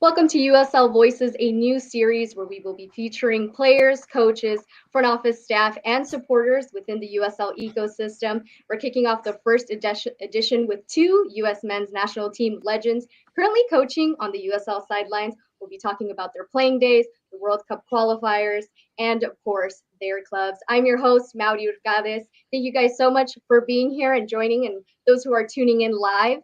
Welcome to USL Voices, a new series where we will be featuring players, coaches, front office staff, and supporters within the USL ecosystem. We're kicking off the first edition with two U.S. men's national team legends currently coaching on the USL sidelines. We'll be talking about their playing days, the World Cup qualifiers, and of course, their clubs. I'm your host, Maury Urcadez. Thank you guys so much for being here and joining, and those who are tuning in live.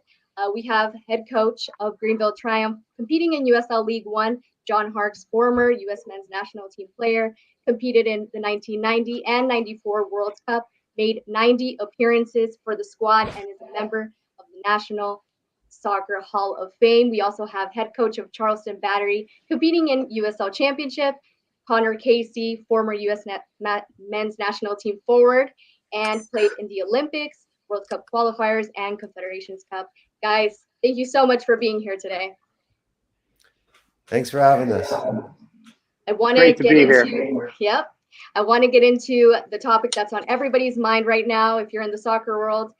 We have head coach of Greenville Triumph competing in USL League One, John Harkes, former U.S. men's national team player, competed in the 1990 and 94 World Cup, made 90 appearances for the squad, and is a member of the National Soccer Hall of Fame. We also have head coach of Charleston Battery, competing in USL Championship, Conor Casey, former U.S. men's national team forward, and played in the Olympics, World Cup qualifiers, and Confederations Cup. Guys, thank you so much for being here today. Thanks for having us. I want to get into the topic that's on everybody's mind right now. If you're in the soccer world,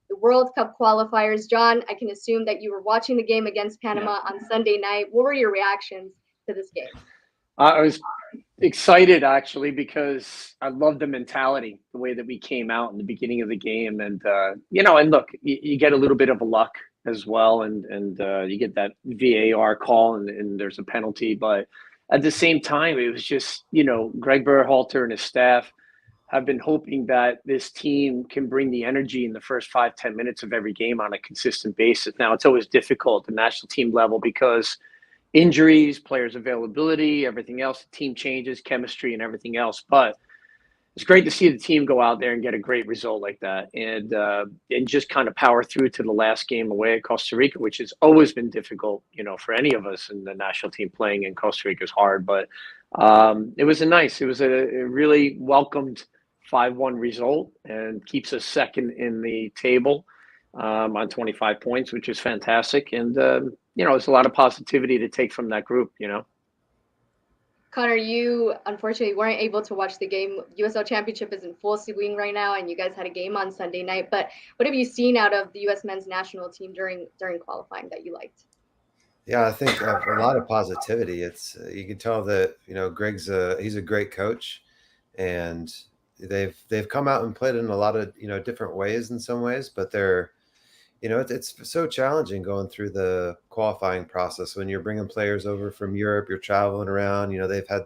the World Cup qualifiers. John, I can assume that you were watching the game against Panama on Sunday night. What were your reactions to this game? I was excited, actually, because I love the mentality, the way that we came out in the beginning of the game. And, and look, you get a little bit of luck as well. And you get that VAR call and there's a penalty. But at the same time, it was just, Greg Berhalter and his staff have been hoping that this team can bring the energy in the first 5-10 minutes of every game on a consistent basis. Now, it's always difficult at the national team level because injuries, players' availability, everything else, the team changes, chemistry, and everything else. But it's great to see the team go out there and get a great result like that, and just kind of power through to the last game away at Costa Rica, which has always been difficult, for any of us in the national team. Playing in Costa Rica is hard, but it was a really welcomed 5-1 result and keeps us second in the table on 25 points, which is fantastic. And it's a lot of positivity to take from that group, Conor, you unfortunately weren't able to watch the game. USL Championship is in full swing right now, and you guys had a game on Sunday night. But what have you seen out of the U.S. men's national team during qualifying that you liked? Yeah, I think a lot of positivity. It's you can tell that Greg's he's a great coach, and they've come out and played in a lot of different ways in some ways, but they're it's so challenging going through the qualifying process when you're bringing players over from Europe. You're traveling around. They've had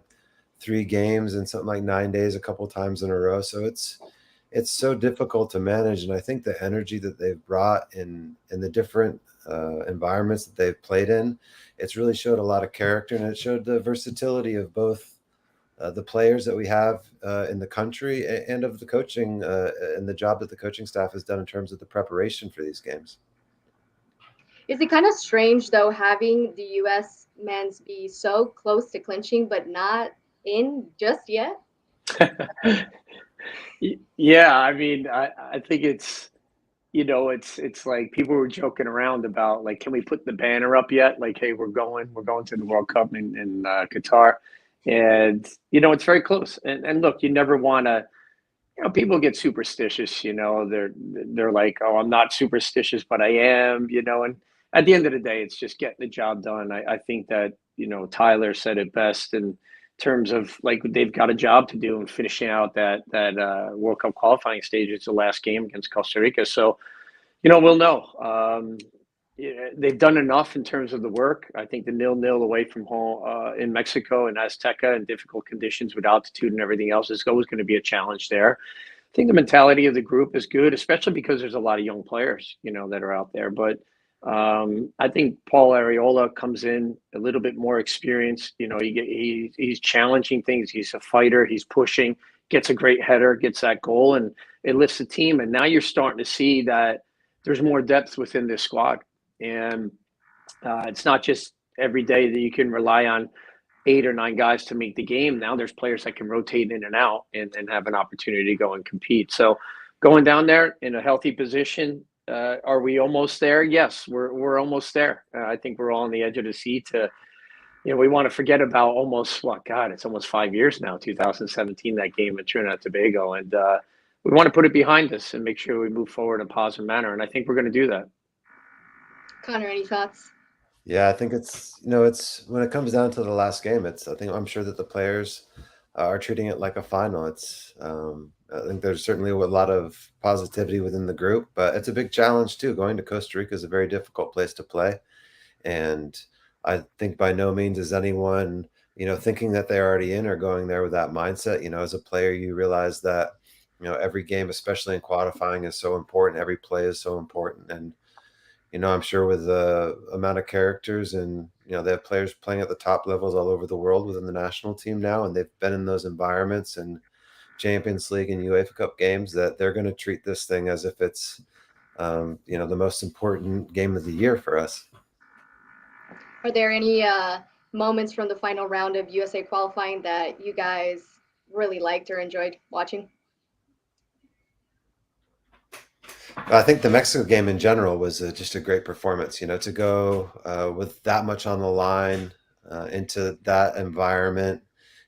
3 games in something like 9 days a couple of times in a row. So it's so difficult to manage. And I think the energy that they've brought in the different environments that they've played in, it's really showed a lot of character, and it showed the versatility of both the players that we have in the country and of the coaching and the job that the coaching staff has done in terms of the preparation for these games. Is it kind of strange, though, having the U.S. men's be so close to clinching but not in just yet? Yeah, I mean, I think it's, it's like people were joking around about, like, can we put the banner up yet? Like, hey, we're going to the World Cup in Qatar. And, it's very close. And look, you never want to, people get superstitious, they're like, oh, I'm not superstitious, but I am, and at the end of the day, it's just getting the job done. I think that, Tyler said it best in terms of, like, they've got a job to do and finishing out that World Cup qualifying stage. It's the last game against Costa Rica. So, we'll know. They've done enough in terms of the work. I think the 0-0 away from home in Mexico and Azteca in difficult conditions with altitude and everything else is always going to be a challenge there. I think the mentality of the group is good, especially because there's a lot of young players, that are out there. But I think Paul Arriola comes in a little bit more experienced. He's challenging things. He's a fighter. He's pushing, gets a great header, gets that goal, and it lifts the team. And now you're starting to see that there's more depth within this squad. And it's not just every day that you can rely on 8 or 9 guys to make the game. Now there's players that can rotate in and out and have an opportunity to go and compete. So going down there in a healthy position, are we almost there? Yes, we're almost there. I think we're all on the edge of the seat. We want to forget about it's almost 5 years now, 2017, that game in Trinidad and Tobago. And we want to put it behind us and make sure we move forward in a positive manner. And I think we're going to do that. Conor, any thoughts? Yeah, I think it's when it comes down to the last game, I'm sure that the players are treating it like a final. I think there's certainly a lot of positivity within the group, but it's a big challenge too. Going to Costa Rica is a very difficult place to play. And I think by no means is anyone, thinking that they're already in or going there with that mindset. As a player, you realize that, every game, especially in qualifying, is so important. Every play is so important. And, I'm sure with the amount of characters and, they have players playing at the top levels all over the world within the national team now, and they've been in those environments and Champions League and UEFA Cup games that they're going to treat this thing as if it's, the most important game of the year for us. Are there any moments from the final round of USA qualifying that you guys really liked or enjoyed watching? I think the Mexico game in general was just a great performance. To go with that much on the line into that environment,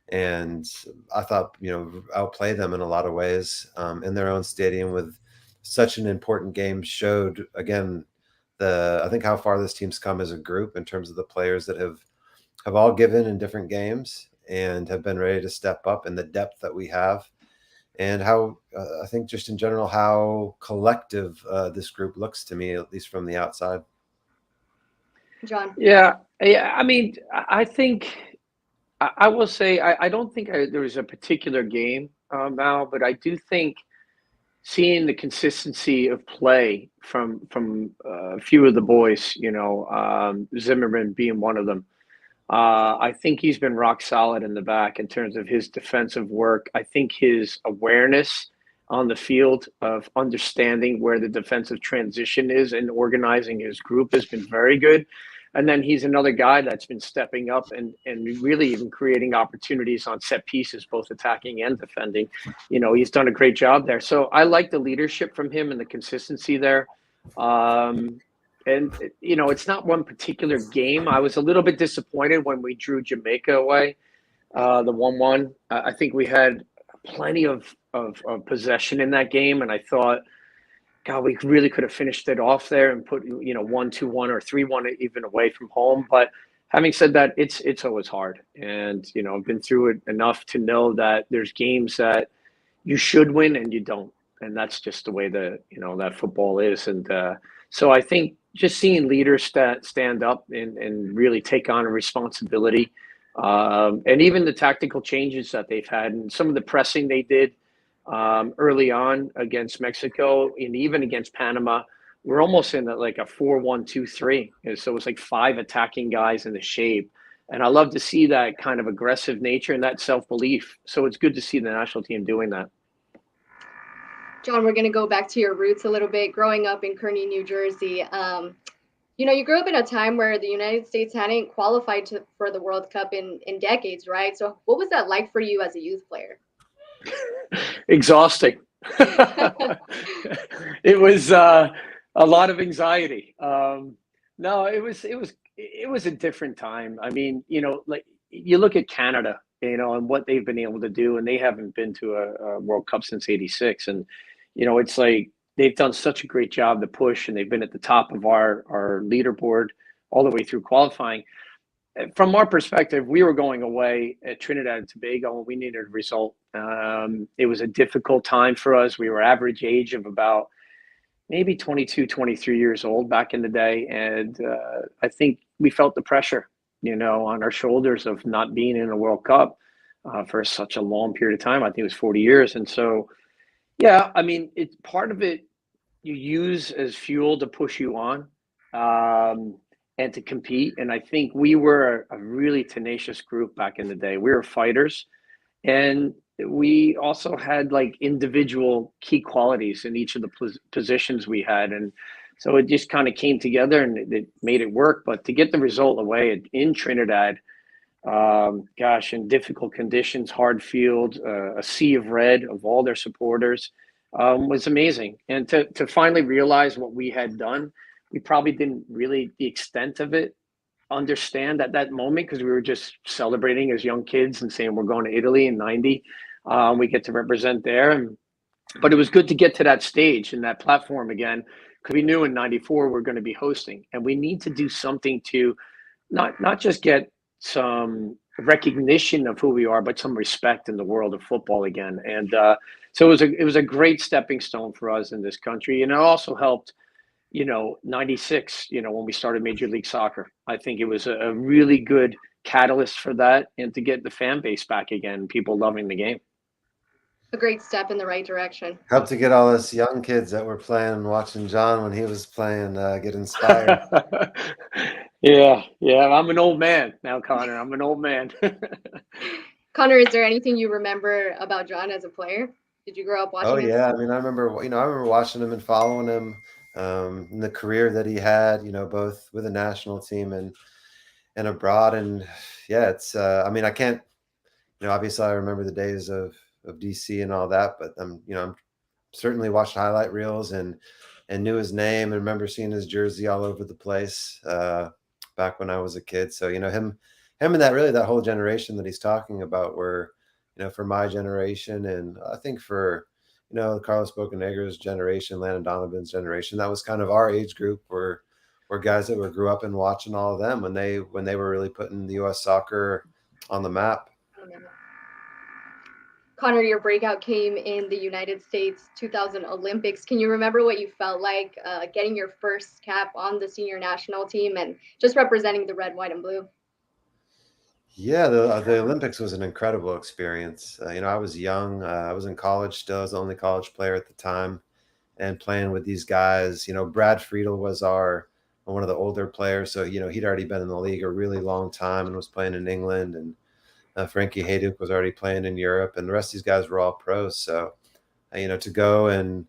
and I thought outplay them in a lot of ways in their own stadium with such an important game. Showed again I think how far this team's come as a group in terms of the players that have all given in different games and have been ready to step up, and the depth that we have. And how I think just in general how collective this group looks to me, at least from the outside. John? Yeah, yeah. I mean, I think I will say I don't think there was a particular game, Mal, but I do think seeing the consistency of play from a few of the boys, Zimmerman being one of them. I think he's been rock solid in the back in terms of his defensive work. I think his awareness on the field of understanding where the defensive transition is and organizing his group has been very good. And then he's another guy that's been stepping up and really even creating opportunities on set pieces, both attacking and defending. He's done a great job there. So I like the leadership from him and the consistency there. And it's not one particular game. I was a little bit disappointed when we drew Jamaica away, the 1-1. I think we had plenty of possession in that game, and I thought, God, we really could have finished it off there and put 1-2-1 or 3-1 even away from home. But having said that, it's always hard, and I've been through it enough to know that there's games that you should win and you don't, and that's just the way that football is. And so I think just seeing leaders stand up and really take on a responsibility, and even the tactical changes that they've had and some of the pressing they did early on against Mexico and even against Panama, we're almost in like a 4-1-2-3. And so it's like 5 attacking guys in the shape. And I love to see that kind of aggressive nature and that self-belief. So it's good to see the national team doing that. John, we're going to go back to your roots a little bit. Growing up in Kearney, New Jersey, you grew up in a time where the United States hadn't qualified for the World Cup in decades, right? So what was that like for you as a youth player? Exhausting. It was a lot of anxiety. No, it was a different time. I mean, like you look at Canada, and what they've been able to do, and they haven't been to a World Cup since '86, and it's like they've done such a great job to push, and they've been at the top of our leaderboard all the way through qualifying. From our perspective, we were going away at Trinidad and Tobago, and we needed a result. It was a difficult time for us. We were average age of about maybe 22, 23 years old back in the day. And I think we felt the pressure, on our shoulders of not being in a World Cup for such a long period of time. I think it was 40 years. And so, yeah, I mean, it's part of it you use as fuel to push you on. And to compete. And I think we were a really tenacious group back in the day. We were fighters, and we also had like individual key qualities in each of the positions we had. And so it just kind of came together and it made it work. But to get the result away in Trinidad, in difficult conditions, hard field, a sea of red of all their supporters, was amazing. And to finally realize what we had done, we probably didn't really, the extent of it, understand at that moment because we were just celebrating as young kids and saying we're going to Italy in '90. We get to represent there. But it was good to get to that stage and that platform again, because we knew in '94 we're going to be hosting, and we need to do something to not just get some recognition of who we are, but some respect in the world of football again. And so it was a great stepping stone for us in this country, and it also helped. '96, when we started Major League Soccer, I think it was a really good catalyst for that, and to get the fan base back again, people loving the game. A great step in the right direction. Helped to get all us young kids that were playing and watching John when he was playing get inspired. Yeah, I'm an old man now, Connor. I'm an old man. Connor, is there anything you remember about John as a player? Did you grow up watching Oh him? yeah, I mean, I remember watching him and following him in the career that he had, both with the national team and abroad. And yeah, it's I mean, I can't, obviously I remember the days of DC and all that, but I'm certainly watched highlight reels and knew his name and remember seeing his jersey all over the place back when I was a kid. So him and that whole generation that he's talking about were, for my generation, and I think for Carlos Bocanegra's generation, Landon Donovan's generation, that was kind of our age group. Were guys that grew up and watching all of them when they were really putting the U.S. soccer on the map. Connor, your breakout came in the United States 2000 Olympics. Can you remember what you felt like getting your first cap on the senior national team and just representing the red, white, and blue? Yeah, the Olympics was an incredible experience. I was young. I was in college still. I was the only college player at the time, and playing with these guys. Brad Friedel was one of the older players, so he'd already been in the league a really long time and was playing in England, and Frankie Hayduk was already playing in Europe, and the rest of these guys were all pros. So, to go and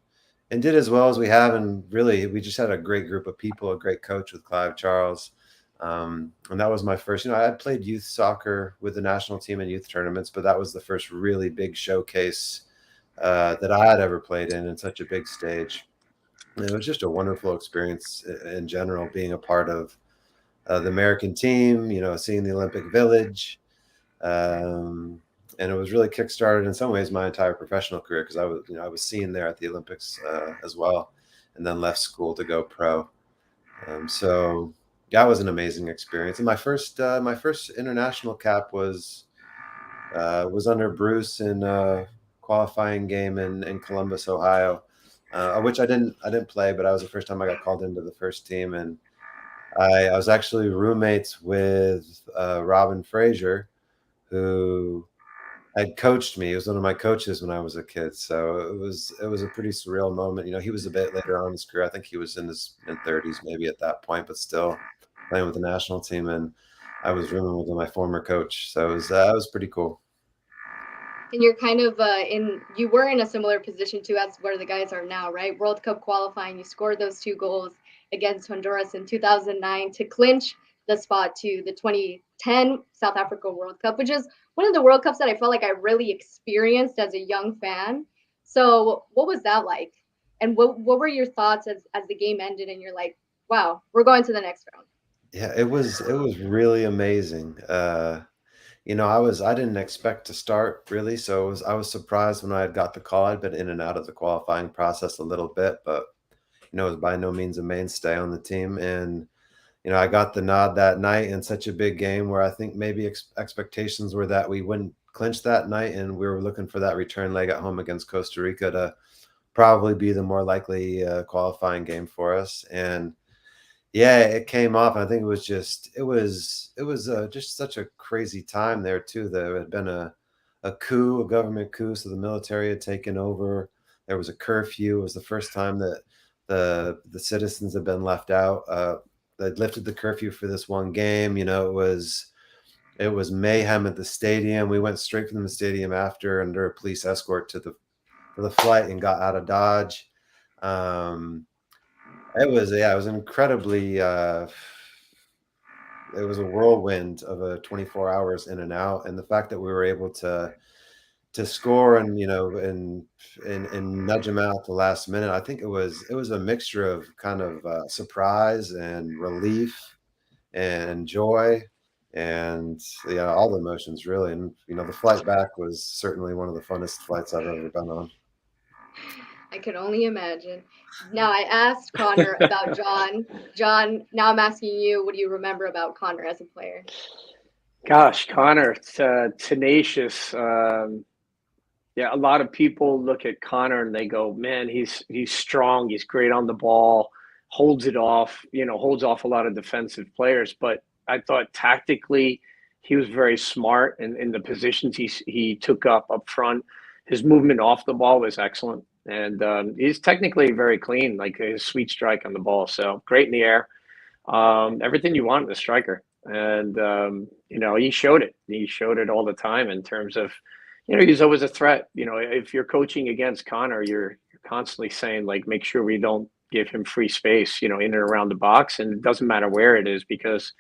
did as well as we have, and really we just had a great group of people, a great coach with Clive Charles. And that was my first, I had played youth soccer with the national team in youth tournaments, but that was the first really big showcase that I had ever played in such a big stage. And it was just a wonderful experience in general, being a part of the American team, seeing the Olympic Village. And it was really kickstarted in some ways my entire professional career, because I was seen there at the Olympics as well, and then left school to go pro. So that was an amazing experience. And my first international cap was under Bruce in a qualifying game in Columbus, Ohio, which I didn't play, but I was the first time I got called into the first team, and I was actually roommates with Robin Fraser, who had coached me. He was one of my coaches when I was a kid. So it was a pretty surreal moment. He was a bit later on in his career. I think he was in his mid-30s maybe at that point, but still playing with the national team. And I was rooming with my former coach. So it was pretty cool. And you're kind of you were in a similar position too as where the guys are now, right? World Cup qualifying, you scored those 2 goals against Honduras in 2009 to clinch the spot to the 2010 South Africa World Cup, which is one of the World Cups that I felt like I really experienced as a young fan. So what was that like? And what were your thoughts as the game ended and you're like, wow, we're going to the next round? Yeah, it was really amazing. I didn't expect to start really, so I was surprised when I had got the call. I'd been in and out of the qualifying process a little bit, but it was by no means a mainstay on the team. And I got the nod that night in such a big game where I think maybe expectations were that we wouldn't clinch that night, and we were looking for that return leg at home against Costa Rica to probably be the more likely qualifying game for us. And yeah, it came off. I think it was just such a crazy time there too. There had been a government coup, so the military had taken over. There was a curfew. It was the first time that the citizens had been left out. They lifted the curfew for this one game. It was mayhem at the stadium. We went straight from the stadium after under a police escort to the flight and got out of Dodge. It was incredibly. It was a whirlwind of a 24 hours in and out, and the fact that we were able to score and and nudge them out at the last minute, I think it was a mixture of kind of surprise and relief and joy and all the emotions really. And the flight back was certainly one of the funnest flights I've ever been on. I could only imagine. Now, I asked Conor about John. John, now I'm asking you, what do you remember about Conor as a player? Gosh, Connor, tenacious. Yeah, a lot of people look at Connor and they go, "Man, he's strong. He's great on the ball. Holds it off. Holds off a lot of defensive players." But I thought tactically, he was very smart in the positions he took up front. His movement off the ball was excellent, and he's technically very clean, like his sweet strike on the ball. So great in the air. Everything you want in a striker, and he showed it. He showed it all the time in terms of. He's always a threat. If you're coaching against Connor, you're constantly saying, like, make sure we don't give him free space, in and around the box. And it doesn't matter where it is because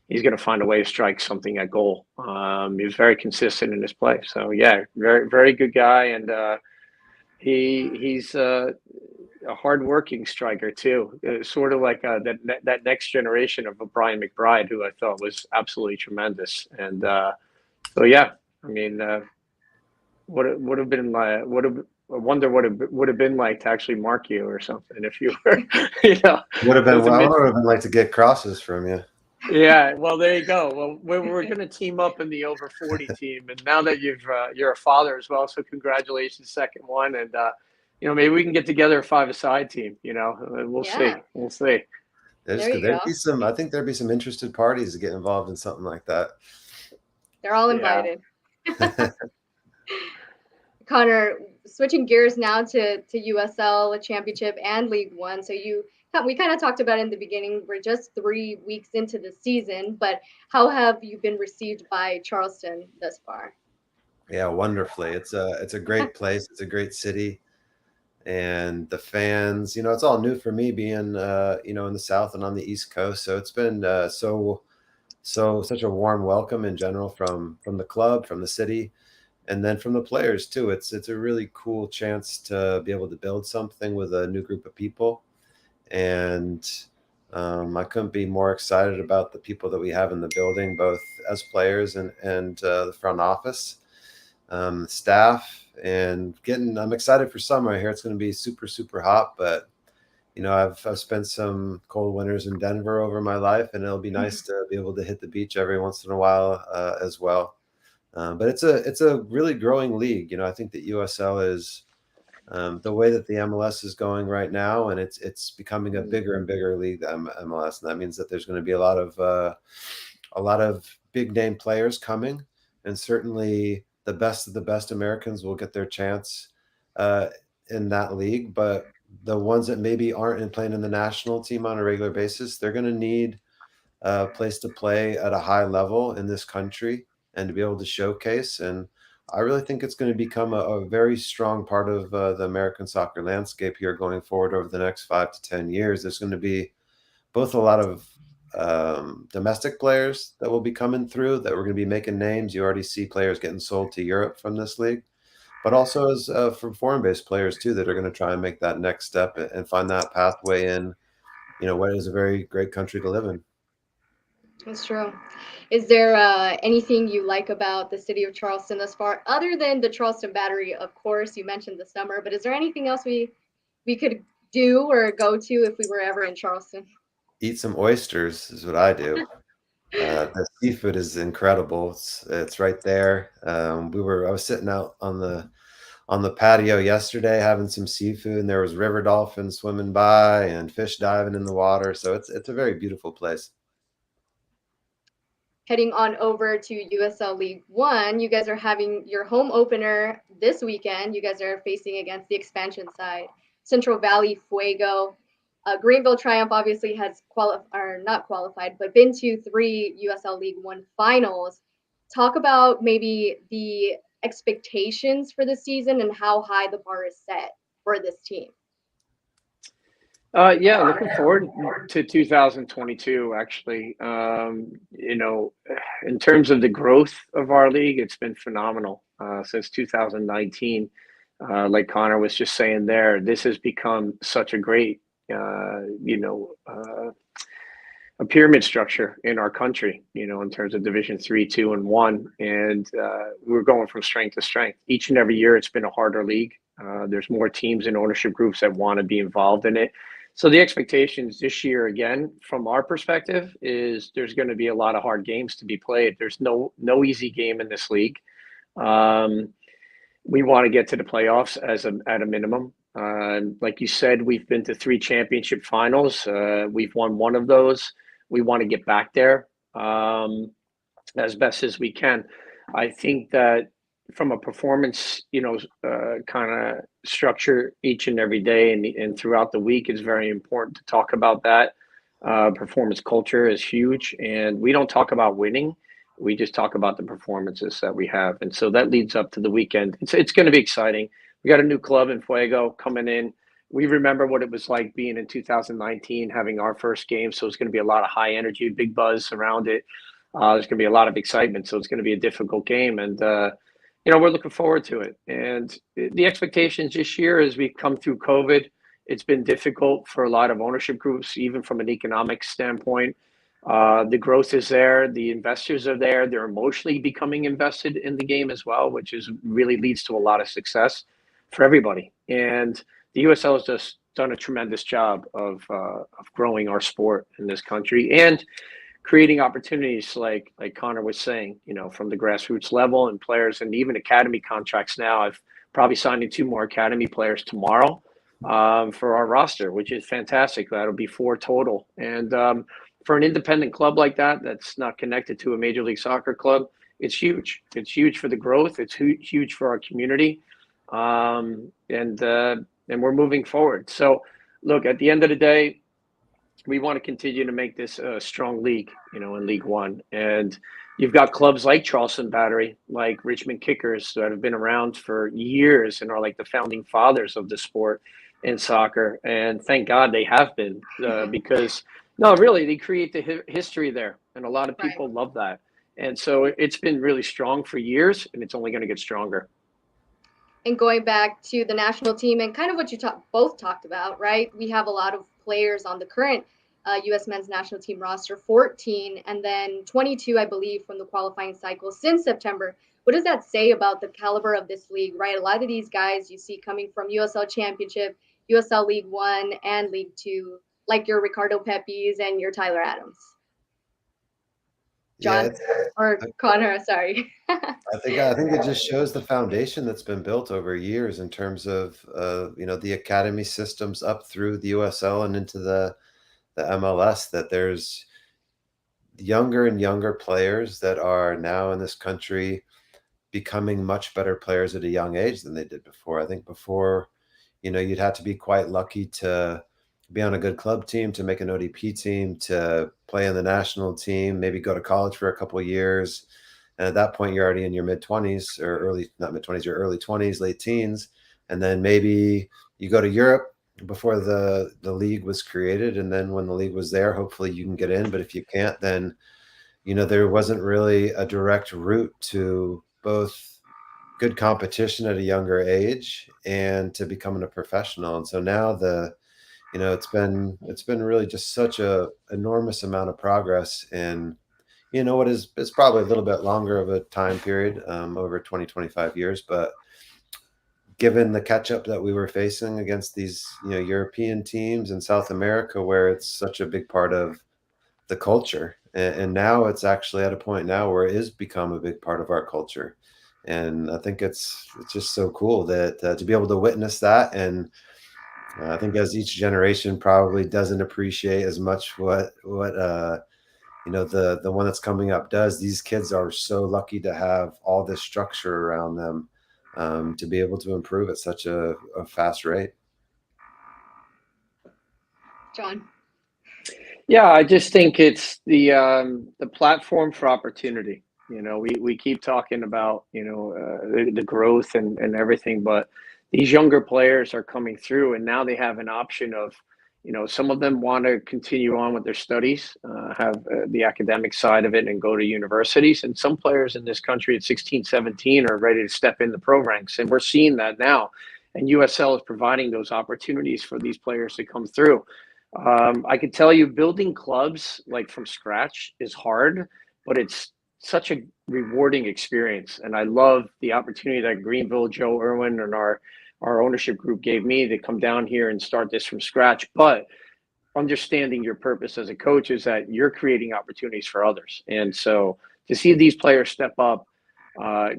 he's going to find a way to strike something at goal. He was very consistent in his play. So, yeah, very, very good guy. And he's a hardworking striker, too. Sort of like that next generation of a Brian McBride, who I thought was absolutely tremendous. And so, yeah, I mean, what it would have been like, I wonder what it would have been like to actually mark you or something if you were, Would have been well. Would have been like to get crosses from you. Yeah, well, there you go. Well, we're going to team up in the over 40 team, and now that you're a father as well, so congratulations, second one, and maybe we can get together a five-a-side team. We'll see. We'll see. There'd be some. I think there'd be some interested parties to get involved in something like that. They're all invited. Yeah. Conor, switching gears now to USL, a championship, and League One. So we kind of talked about it in the beginning. We're just 3 weeks into the season, but how have you been received by Charleston thus far? Yeah, wonderfully. It's a great place. It's a great city, and the fans. It's all new for me being in the South and on the East Coast. So it's been such a warm welcome in general from the club, from the city. And then from the players too. It's a really cool chance to be able to build something with a new group of people. And I couldn't be more excited about the people that we have in the building, both as players and the front office, staff, and I'm excited for summer. I hear it's going to be super, super hot, but I've spent some cold winters in Denver over my life, and it'll be nice to be able to hit the beach every once in a while as well. But it's a really growing league. I think that USL is the way that the MLS is going right now, and it's becoming a bigger and bigger league than MLS, and that means that there's going to be a lot of big name players coming, and certainly the best of the best Americans will get their chance in that league. But the ones that maybe aren't playing in the national team on a regular basis, they're going to need a place to play at a high level in this country and to be able to showcase. And I really think it's going to become a very strong part of the American soccer landscape here going forward over the next 5 to 10 years. There's going to be both a lot of domestic players that will be coming through that we're going to be making names. You already see players getting sold to Europe from this league, but also as from foreign-based players too that are going to try and make that next step and find that pathway in, what is a very great country to live in. That's true. Is there anything you like about the city of Charleston thus far, other than the Charleston Battery? Of course, you mentioned the summer, but is there anything else we could do or go to if we were ever in Charleston? Eat some oysters is what I do. The seafood is incredible. It's right there. I was sitting out on the patio yesterday having some seafood, and there was river dolphins swimming by and fish diving in the water. So it's a very beautiful place. Heading on over to USL League One, you guys are having your home opener this weekend. You guys are facing against the expansion side, Central Valley Fuego. Greenville Triumph obviously has not qualified, but been to 3 USL League One finals. Talk about maybe the expectations for the season and how high the bar is set for this team. Yeah, looking forward to 2022, actually. In terms of the growth of our league, it's been phenomenal since 2019. Like Connor was just saying there, this has become such a great, a pyramid structure in our country, in terms of Division 3, 2, and 1. And we're going from strength to strength. Each and every year, it's been a harder league. There's more teams and ownership groups that want to be involved in it. So the expectations this year, again, from our perspective, is there's going to be a lot of hard games to be played. There's no easy game in this league. We want to get to the playoffs at a minimum. Like you said, we've been to 3 championship finals. We've won one of those. We want to get back there as best as we can. I think that from a performance, kind of structure each and every day and throughout the week is very important to talk about that. Performance culture is huge, and we don't talk about winning. We just talk about the performances that we have. And so that leads up to the weekend. It's going to be exciting. We got a new club in Fuego coming in. We remember what it was like being in 2019, having our first game. So it's going to be a lot of high energy, big buzz around it. There's going to be a lot of excitement. So it's going to be a difficult game. And, we're looking forward to it. And the expectations this year as we come through COVID, it's been difficult for a lot of ownership groups, even from an economic standpoint. The growth is there. The investors are there. They're emotionally becoming invested in the game as well, which really leads to a lot of success for everybody. And the USL has just done a tremendous job of growing our sport in this country and creating opportunities like Conor was saying, from the grassroots level and players and even academy contracts now. I've probably signed 2 more academy players tomorrow for our roster, which is fantastic. That'll be 4 total. And for an independent club like that, that's not connected to a Major League Soccer club, it's huge. It's huge for the growth. It's huge for our community. And we're moving forward. So look, at the end of the day, we want to continue to make this a strong league, in League One. And you've got clubs like Charleston Battery, like Richmond Kickers that have been around for years and are like the founding fathers of the sport in soccer. And thank God they have been because no, really, they create the history there. And a lot of people love that. And so it's been really strong for years, and it's only going to get stronger. And going back to the national team and kind of what you both talked about, right? We have a lot of players on the current U.S. men's national team roster, 14, and then 22, I believe, from the qualifying cycle since September. What does that say about the caliber of this league, right? A lot of these guys you see coming from USL Championship, USL League One, and League Two, like your Ricardo Pepis and your Tyler Adams. John or Conor, sorry. I think it just shows the foundation that's been built over years in terms of the academy systems up through the USL and into the MLS, that there's younger and younger players that are now in this country becoming much better players at a young age than they did before. I think before, you'd have to be quite lucky to be on a good club team, to make an ODP team, to play in the national team, maybe go to college for a couple of years. And at that point, you're already in your mid-20s or not mid-20s, your early 20s, late teens. And then maybe you go to Europe before the league was created. And then when the league was there, hopefully you can get in. But if you can't, then, there wasn't really a direct route to both good competition at a younger age and to becoming a professional. And so now it's been really just such a enormous amount of progress in, it's probably a little bit longer of a time period, over 20, 25 years, but given the catch up that we were facing against these, European teams in South America, where it's such a big part of the culture. And now it's actually at a point now where it is become a big part of our culture. And I think it's just so cool that to be able to witness that. And I think as each generation probably doesn't appreciate as much what the one that's coming up does. These kids are so lucky to have all this structure around them, to be able to improve at such a fast rate. John. Yeah, I just think it's the platform for opportunity. We keep talking about the growth and everything, but these younger players are coming through, and now they have an option of, some of them want to continue on with their studies, have the academic side of it and go to universities. And some players in this country at 16, 17 are ready to step in the pro ranks. And we're seeing that now. And USL is providing those opportunities for these players to come through. I could tell you building clubs like from scratch is hard, but it's such a rewarding experience. And I love the opportunity that Greenville, Joe Irwin, and our our ownership group gave me to come down here and start this from scratch. But understanding your purpose as a coach is that you're creating opportunities for others. And so to see these players step up,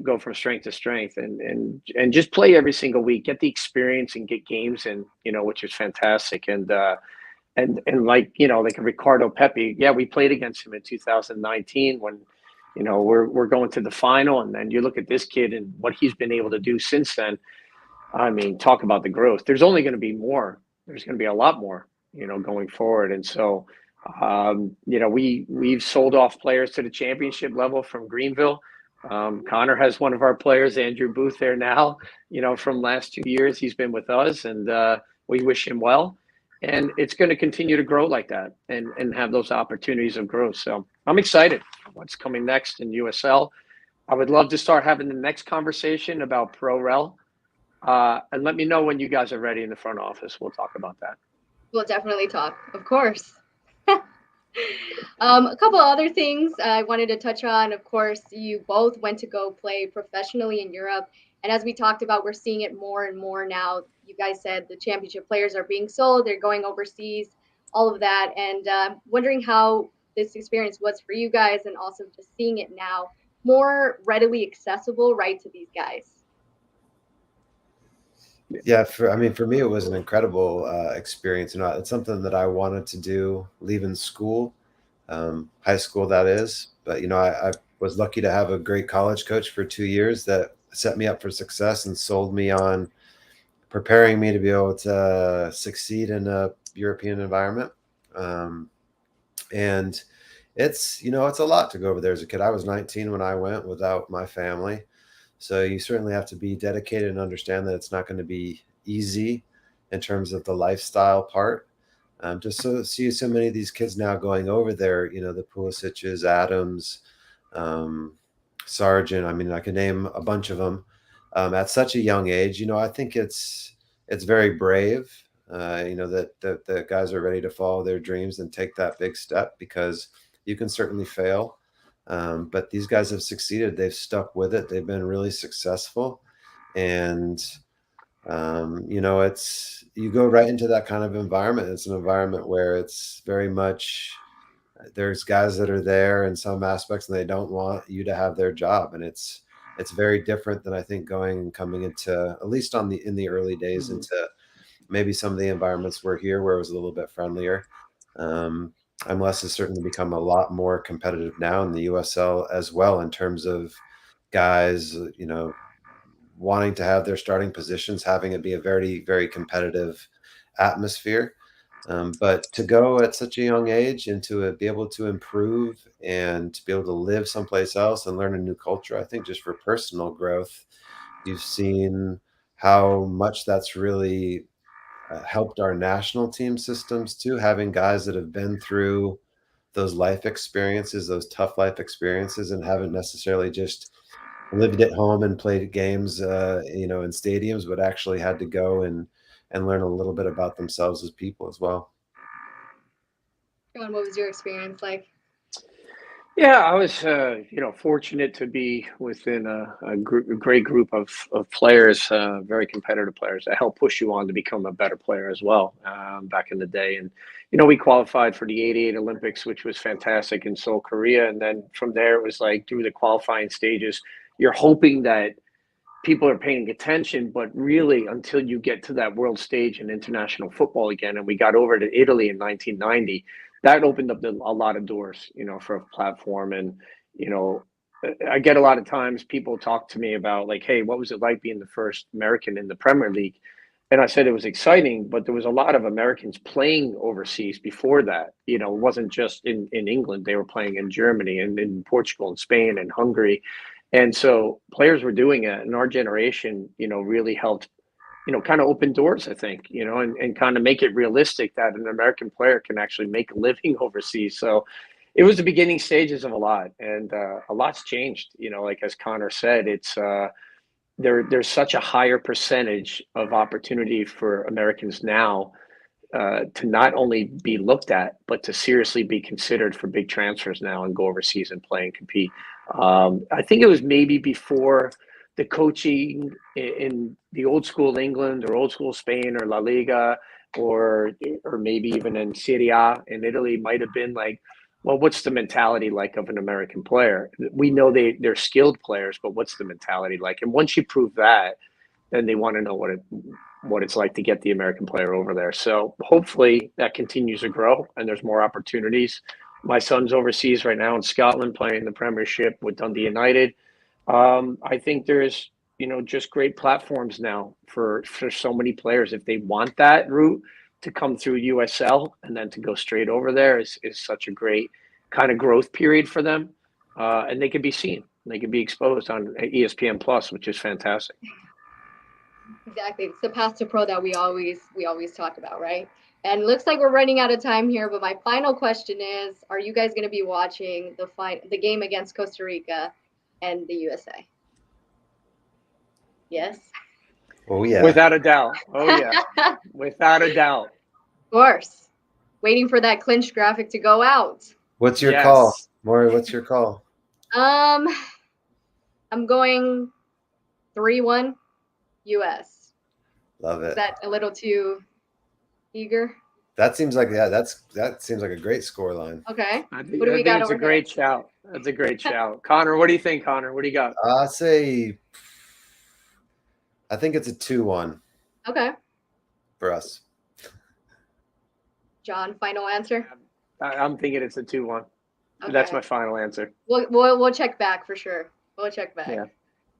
go from strength to strength, and just play every single week, get the experience and get games, and which is fantastic. And like like Ricardo Pepi, yeah, we played against him in 2019 when we're going to the final, and then you look at this kid and what he's been able to do since then. I mean, talk about the growth. There's only going to be more. There's going to be a lot more, going forward. And so, we've sold off players to the championship level from Greenville. Conor has one of our players, Andrew Booth, there now. From last 2 years, he's been with us, and we wish him well. And it's going to continue to grow like that, and have those opportunities of growth. So I'm excited what's coming next in USL. I would love to start having the next conversation about Pro Rel. And let me know when you guys are ready in the front office. We'll talk about that. We'll definitely talk, of course. A couple other things I wanted to touch on. Of course, you both went to go play professionally in Europe. And as we talked about, we're seeing it more and more now. You guys said the championship players are being sold. They're going overseas, all of that. And wondering how this experience was for you guys, and also just seeing it now more readily accessible, right, to these guys. Yeah, for me, it was an incredible experience. It's something that I wanted to do leaving school, high school, that is. But I was lucky to have a great college coach for 2 years that set me up for success and sold me on preparing me to be able to succeed in a European environment. And it's it's a lot to go over there as a kid. I was 19 when I went without my family. So you certainly have to be dedicated and understand that it's not going to be easy in terms of the lifestyle part. Just see so many of these kids now going over there, the Pulisic's, Adams, Sargent. I mean, I can name a bunch of them at such a young age. I think it's very brave, that the guys are ready to follow their dreams and take that big step, because you can certainly fail. But these guys have succeeded. They've stuck with it. They've been really successful. And, you go right into that kind of environment. It's an environment where it's very much, there's guys that are there in some aspects and they don't want you to have their job. And it's very different than I think coming into, at least in the early days, into maybe some of the environments we're here, where it was a little bit friendlier. MLS has certainly become a lot more competitive now in the USL as well, in terms of guys, wanting to have their starting positions, having it be a very, very competitive atmosphere. But to go at such a young age and to be able to improve and to be able to live someplace else and learn a new culture, I think just for personal growth, you've seen how much that's really helped our national team systems too, having guys that have been through those life experiences, those tough life experiences, and haven't necessarily just lived at home and played games, in stadiums, but actually had to go and learn a little bit about themselves as people as well. John, what was your experience like? Yeah, I was, fortunate to be within a great group of players, very competitive players that help push you on to become a better player as well, back in the day. And, we qualified for the '88 Olympics, which was fantastic in Seoul, Korea. And then from there, it was like through the qualifying stages, you're hoping that people are paying attention, but really until you get to that world stage in international football again, and we got over to Italy in 1990, that opened up a lot of doors, for a platform. And, I get a lot of times people talk to me about like, hey, what was it like being the first American in the Premier League? And I said it was exciting, but there was a lot of Americans playing overseas before that. It wasn't just in England. They were playing in Germany and in Portugal and Spain and Hungary. And so players were doing it, and our generation, really helped, kind of open doors, I think, and kind of make it realistic that an American player can actually make a living overseas. So it was the beginning stages of a lot, and a lot's changed. Like as Conor said, it's there's such a higher percentage of opportunity for Americans now to not only be looked at, but to seriously be considered for big transfers now and go overseas and play and compete. I think it was maybe before the coaching in the old school England or old school Spain or La Liga or maybe even in Serie A in Italy might have been like, well, what's the mentality like of an American player? We know they're skilled players, but what's the mentality like? And once you prove that, then they want to know what it's like to get the American player over there. So hopefully that continues to grow and there's more opportunities. My son's overseas right now in Scotland playing the Premiership with Dundee United. I think there's, just great platforms now for so many players. If they want that route to come through USL and then to go straight over there is such a great kind of growth period for them. And they can be seen. They can be exposed on ESPN Plus, which is fantastic. Exactly. It's the path to pro that we always talk about, right? And it looks like we're running out of time here, but my final question is, are you guys going to be watching the game against Costa Rica and the USA? Yes? Oh, yeah. Without a doubt. Oh, yeah. Without a doubt. Of course. Waiting for that clinch graphic to go out. What's your call? Maury, what's your call? I'm going 3-1 US. Love it. Is that a little too eager? That seems like that seems like a great score line. Okay. I think What do we got it's over a great shout. That's a great shout. Connor, what do you think, Connor? What do you got? I think it's a 2-1. Okay. For us. John, final answer? I'm thinking it's a 2-1. Okay. That's my final answer. We'll check back for sure. We'll check back. Yeah.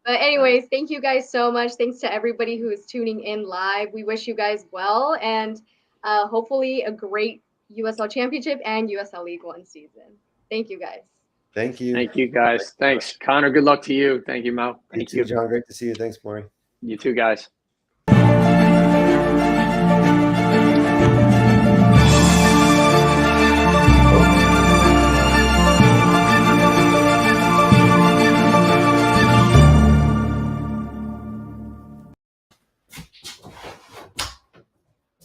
But anyways, thank you guys so much. Thanks to everybody who is tuning in live. We wish you guys well and hopefully a great USL Championship and USL League One season. Thank you guys. Thank you. Thank you, guys. Thanks. Connor, good luck to you. Thank you, Mo. Thank you, John. Great to see you. Thanks, Maury. You too, guys.